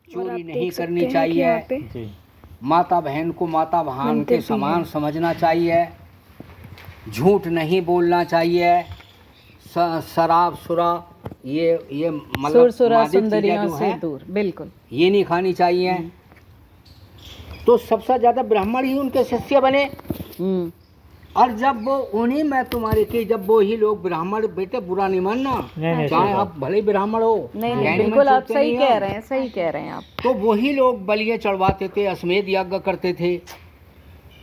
चोरी नहीं करनी चाहिए, माता बहन को माता बहन के समान समझना चाहिए, झूठ नहीं बोलना चाहिए, शराब सुरा ये मतलब मादक चीजें जो है दूर, बिल्कुल ये नहीं खानी चाहिए। तो सबसे ज्यादा ब्राह्मण ही उनके शिष्य बने। और जब वो उन्हीं में तुम्हारे की जब वो ही लोग ब्राह्मण, बेटे बुरा नहीं मानना, चाहे आप भले ब्राह्मण हो, नहीं बिल्कुल आप सही कह रहे हैं, सही कह रहे हैं आप। तो वही लोग बलियां चढ़वाते थे, अश्वमेध यज्ञ करते थे।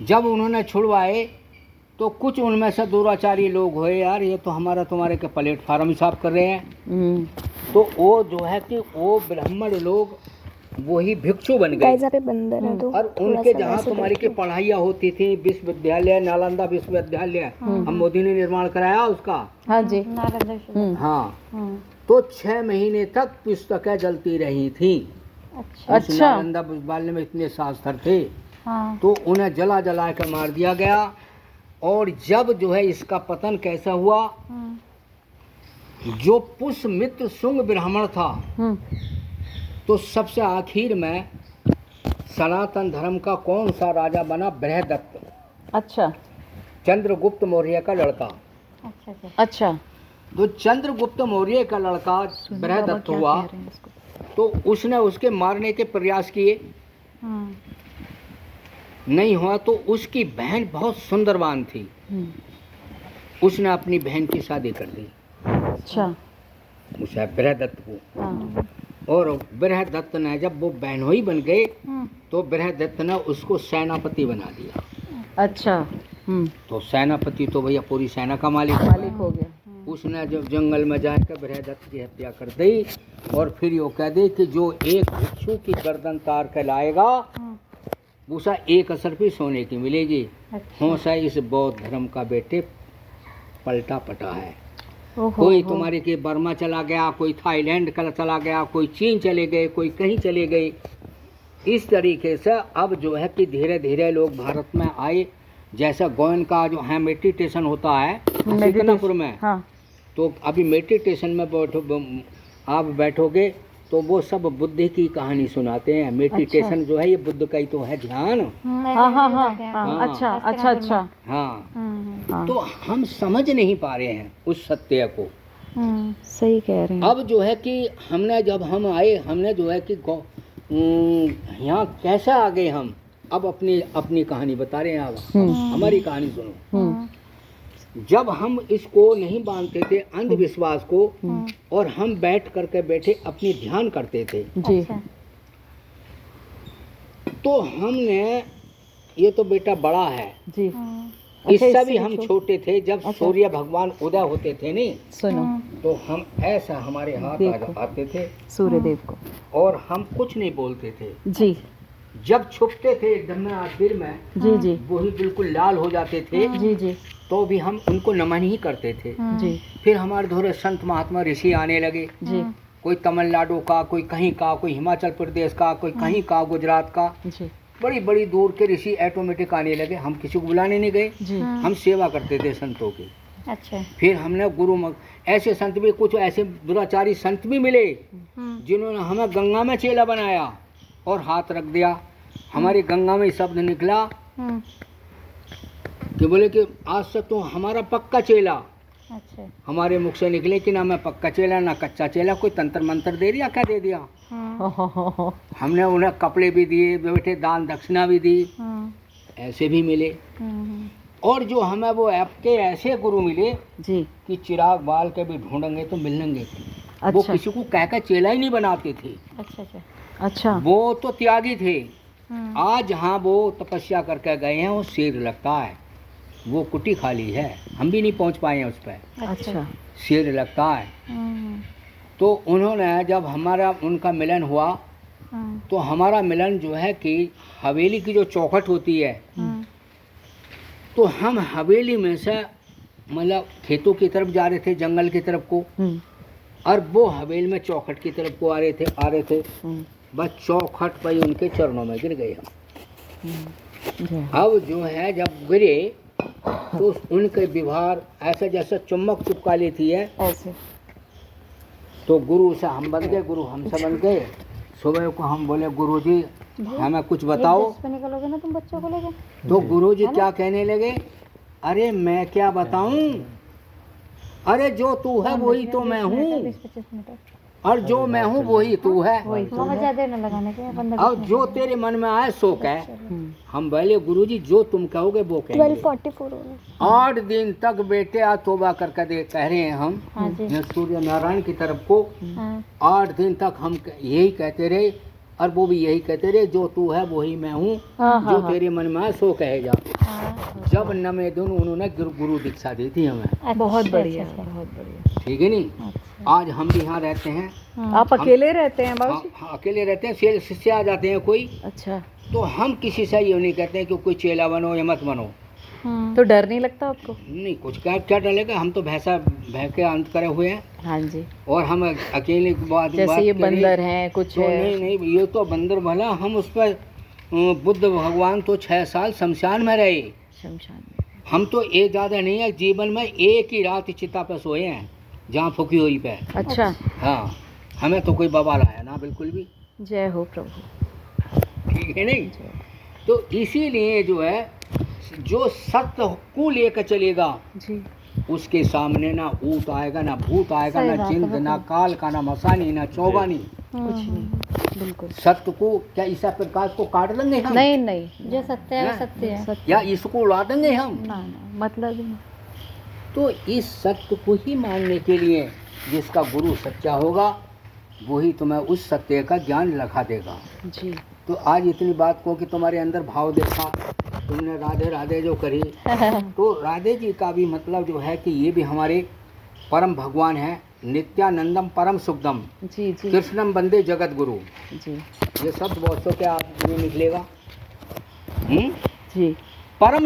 जब उन्होंने छुड़वाए तो कुछ उनमें से दुराचारी लोग हुए, यार ये तो हमारा तुम्हारे के प्लेटफार्म ही साफ कर रहे हैं। तो वो जो है कि वो ब्राह्मण लोग वही भिक्षु बन गए। और उनके जहाँ तुम्हारी की पढ़ाइयाँ होती थी, विश्वविद्यालय नालंदा विश्वविद्यालय हम मोदी ने निर्माण कराया उसका। हाँ जी। हाँ, तो 6 महीने तक पुस्तकें जलती रही थी। अच्छा। नालंदा विश्वविद्यालय में इतने शास्त्र थे। तो उन्हें जला जला कर मार दिया गया। और जब जो है इसका पतन कैसा हुआ, जो पुष्यमित्र शुंग ब्राह्मण था, तो सबसे आखिर में सनातन धर्म का कौन सा राजा बना? बृहदत्त। अच्छा। चंद्रगुप्त मौर्य का लड़का। अच्छा। तो चंद्रगुप्त मौर्य का लड़का बृहदत्त हुआ, तो उसने उसके मारने के प्रयास किए, नहीं हुआ। तो उसकी बहन बहुत सुंदरवान थी, उसने अपनी बहन की शादी कर दी। अच्छा। उसे बृहदत्त को। और बृहदत्त ने जब वो बहनोई बन गए तो बृहदत्त ने उसको सेनापति बना दिया। अच्छा। तो सेनापति तो भैया पूरी सेना का मालिक हो गया। उसने जब जंगल में जाकर बृहदत्त की हत्या कर दी और फिर यो कह दे कि जो एक भिक्षु की गर्दन तार कर लाएगा उसे 1 असरफी सोने की मिलेगी। होसा इस बौद्ध धर्म का बेटे पलटा पटा है। कोई तुम्हारे के बर्मा चला गया, कोई थाईलैंड का चला गया, कोई चीन चले गए, कोई कहीं चले गए। इस तरीके से अब जो है कि धीरे धीरे लोग भारत में आए। जैसा गोयन का जो है मेडिटेशन होता है सिकंदरपुर में, तो अभी मेडिटेशन में आप बैठोगे तो वो सब बुद्ध की कहानी सुनाते हैं। मेडिटेशन जो है ये बुद्ध का ही तो है, ध्यान। अच्छा अच्छा अच्छा। हाँ, तो हम समझ नहीं पा रहे हैं उस सत्य को। सही कह रहे हैं। अब जो है कि हमने जब हम आए, हमने जो है कि यहाँ कैसे आ गए हम, अब अपनी कहानी बता रहे हैं। अब हमारी कहानी सुनो। जब हम इसको नहीं मानते थे अंधविश्वास को, और हम बैठ करके बैठे अपनी ध्यान करते थे जी, तो हमने ये तो बेटा बड़ा है जी, इससे भी हम छोटे थे। जब सूर्य भगवान उदय होते थे नहीं, सुनो, तो हम ऐसा हमारे हाथ आते थे सूर्य देव को, और हम कुछ नहीं बोलते थे जी। जब छुपते थे एकदम में आखिर में, जी जी, वही बिल्कुल लाल हो जाते थे, जी जी, तो भी हम उनको नमन ही करते थे जी। फिर हमारे धोरे संत महात्मा ऋषि आने लगे जी, कोई तमिलनाडु का, कोई कहीं का, कोई हिमाचल प्रदेश का, कोई कहीं का, गुजरात का, जी, बड़ी बड़ी दूर के ऋषि ऑटोमेटिक आने लगे। हम किसी को बुलाने नहीं गए, जी। हम सेवा करते थे संतों की। अच्छा। फिर हमने ऐसे संत भी, कुछ ऐसे दुराचारी संत भी मिले जिन्होंने हमें गंगा में चेला बनाया और हाथ रख दिया। हमारी गंगा में शब्द निकला कि बोले कि आज से तो हमारा पक्का चेला। अच्छा। हमारे मुख से निकले कि ना मैं पक्का चेला ना कच्चा चेला। कोई तंत्र मंत्र दे दिया, क्या दे दिया। हमने उन्हें कपड़े भी दिए, बेटे दान दक्षिणा भी दी, ऐसे भी मिले। और जो हमें वो आपके ऐसे गुरु मिले जी कि चिराग बाल के भी ढूंढेंगे तो मिलेंगे। अच्छा। वो किसी को कहकर चेला ही नहीं बनाते थे। अच्छा अच्छा अच्छा। वो तो त्यागी थे। आज जहाँ वो तपस्या करके गए हैं वो शेर लगता है, वो कुटी खाली है, हम भी नहीं पहुँच पाए हैं उस पर। अच्छा। शेर लगता है। तो उन्होंने जब हमारा उनका मिलन हुआ, तो हमारा मिलन जो है कि हवेली की जो चौखट होती है, तो हम हवेली में से मतलब खेतों की तरफ जा रहे थे, जंगल की तरफ को, और वो हवेली में चौखट की तरफ को आ रहे थे। बस चौखट पर उनके चरणों में गिर गए हम। अब जो है जब गिरे तो उनके व्यवहार ऐसा जैसे चुम्बक चिपका लेती है ऐसे। तो गुरु से हम बन गए, गुरु हमसे बन गए, सुबह को हम बोले गुरुजी हमें कुछ बताओ, पे निकलोगे ना तुम बच्चों को लेके। तो गुरुजी क्या कहने लगे, अरे मैं क्या बताऊं, अरे जो तू है वही तो मैं हूँ, 20-25 मिनट और जो मैं हूँ वही तू है, बहुत ज्यादा न लगाने के 15 और जो तेरे मन में आए सो कह। हम बोले गुरुजी जो तुम कहोगे वो कहेंगे। 12:44 हो रहा 8 दिन तक बेटे आ तोबा कर कह रहे हैं हम हाँ जी सूर्य नारायण की तरफ को। हाँ 8 दिन तक हम यही कहते रहे, और वो भी यही कहते रहे जो तू है वही मैं हूँ, जो तेरे मन में आए सो कहे जा। हाँ जब नवे दिन उन्होंने गुरु दीक्षा दी थी हमें। बहुत अच्छा, बढ़िया, अच्छा, बहुत बढ़िया। ठीक है नहीं, अच्छा। आज हम भी यहाँ रहते हैं। हाँ, आप अकेले रहते हैं बाबू हाँ, जी? हाँ, अकेले रहते हैं, शिष्य आ जाते हैं कोई, अच्छा, तो हम किसी से ये नहीं कहते हैं कि कोई चेला बनो या मत बनो। हाँ, तो डर नहीं लगता आपको? नहीं, कुछ क्या क्या डलेगा, हम तो भैंसा भैंस के अंत करे हुए हैं, हाँ जी, और हम अकेले की बात जैसे ये करें बंदर हैं कुछ तो है। नहीं नहीं, ये तो बंदर भला, हम उस पर बुद्ध भगवान तो 6 साल शमशान में रहे। शमशान में। हम तो एक ज़्यादा नहीं है, जीवन में एक ही रात चिता पे सोए हैं जहाँ फुकी हुई पे। अच्छा, हाँ, हमें तो कोई बवाल आया ना बिल्कुल भी। जय हो प्रभु। ठीक है नहीं, तो इसीलिए जो है जो सत्य को लेकर चलेगा जी, उसके सामने ना ऊट आएगा, ना भूत आएगा, सही ना बात है, जिंद, ना काल का, ना मसानी, ना चौगानी। कुछ नहीं, बिल्कुल। सत्य को क्या ईसा प्रकाश को काट देंगे हम? नहीं नहीं, जो सत्य है वो सत्य है। सत्य या इसको उड़ा देंगे हम? ना ना, मतलब ही नहीं। तो इस सत्य को ही मानने के लिए जिसका गुरु सच्चा होगा वही तुम्हें उस सत्य का ज्ञान लखा देगा। जी, तो आज इतनी बात को कि तुम्हारे अंदर भाव देखा, तुमने राधे राधे जो करी, तो राधे जी का भी मतलब जो है कि ये भी हमारे परम भगवान है, नित्यानंदम परम सुखदम जी, जी, कृष्णम बंदे जगत गुरु। जी, ये शब्द बहुत सौ के आप में निकलेगा। जी, परम